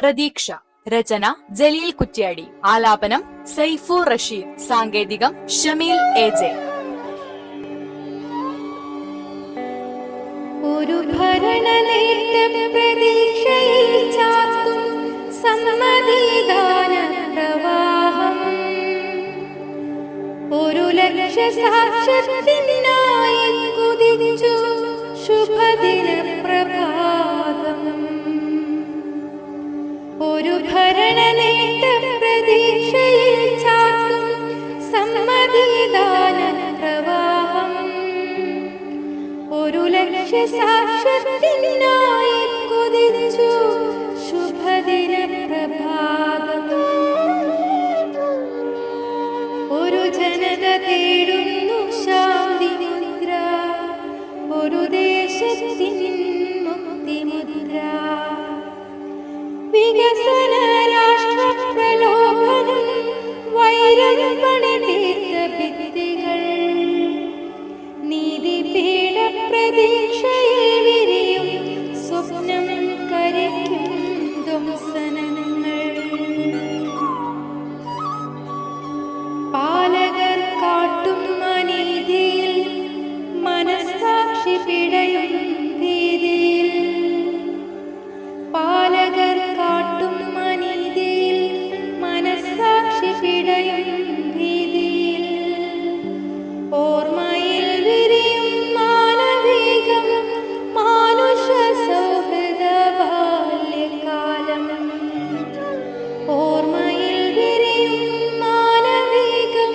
പ്രതീക്ഷ. രചന ജലീൽ കുറ്റ്യാടി. ആലാപനം സൈഫുർ റഷീദ്. സാങ്കേതികം ഷമീൽ AJ. ഒരു ഭരണനേട്ട പ്രതീക്ഷയിൽ ചാർത്തും സമ്മതിദാന പ്രവാഹം, ഒരു ലക്ഷ്യസാക്ഷ്യത്തിനായി കുതിച്ചു ശുഭദിന പ്രഭാതം. ഒരു ഭരണനേട്ട പ്രതീക്ഷയിൽ ചാർത്തും സമ്മതിദാന പ്രവാഹം, ഒരു ലക്ഷ്യസാക്ഷ്യത്തിനായി കുതിച്ചു ശുഭദിന പ്രഭാതം. ഒരു ജനത തേടുന്നു ശാന്തി മുദ്ര, ഒരു ദേശത്തിൻ മുക്തിമുദ്ര. വികസന രാഷ്ട്ര പ്രലോഭനം വൈരം പണിതീർത്ത ഭിത്തികൾ, നീതിപീഠ പ്രതീക്ഷയിൽ വിരിയും സ്വപ്നം കരിക്കും ധ്വംസനങ്ങൾ. പാലകർ കാട്ടും അനീതിയിൽ മനസ്സാക്ഷി പിടയും ഭീതിയിൽ, പാലകർ കാട്ടും അനീതിയിൽ മനസ്സാക്ഷി പിടയും ഭീതിയിൽ. ഓർമ്മയിൽ വിരിയും മാനവികം മാനുഷ സൗഹൃദ ബാല്യകാലം, ഓർമ്മയിൽ വിരിയും മാനവികം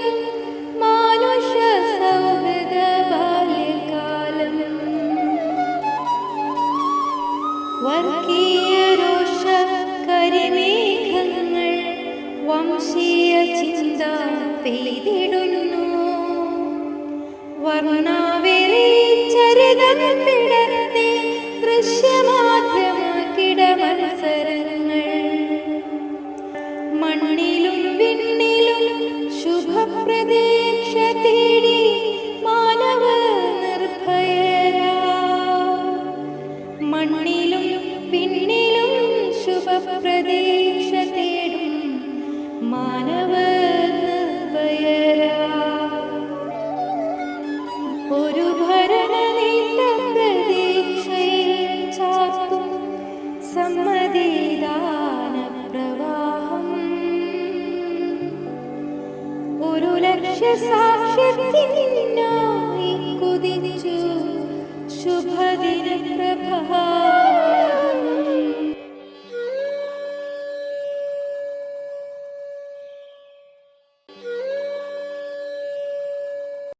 മാനുഷ സൗഹൃദ ബാല്യകാലം. വർഗീയ രോഷ കരിമേഘങ്ങൾ വംശീയ ചിന്ത പെയ്തിടുന്നു, വർണ്ണാവിരിച്ചരിതം പിടർത്തി ദൃശ്യമാധ്യമ കിടമത്സരങ്ങൾ. മണ്ണിലും വിണ്ണിലും ശുഭപ്രതീക്ഷ തേടി മാനവ നിർഭയരാ, മണ്ണിലും പിന്നിലും ശുഭപ്രതീക്ഷ തേടും മാനവ നിർഭയരാ. ഒരു ഭരണനേട്ട പ്രതീക്ഷയിൽ ചാർത്തും സമ്മതിദാന പ്രവാഹം, ഒരു ലക്ഷ്യസാക്ഷ്യത്തിനായി കുതിച്ചു ശുഭദിന പ്രഭാതം.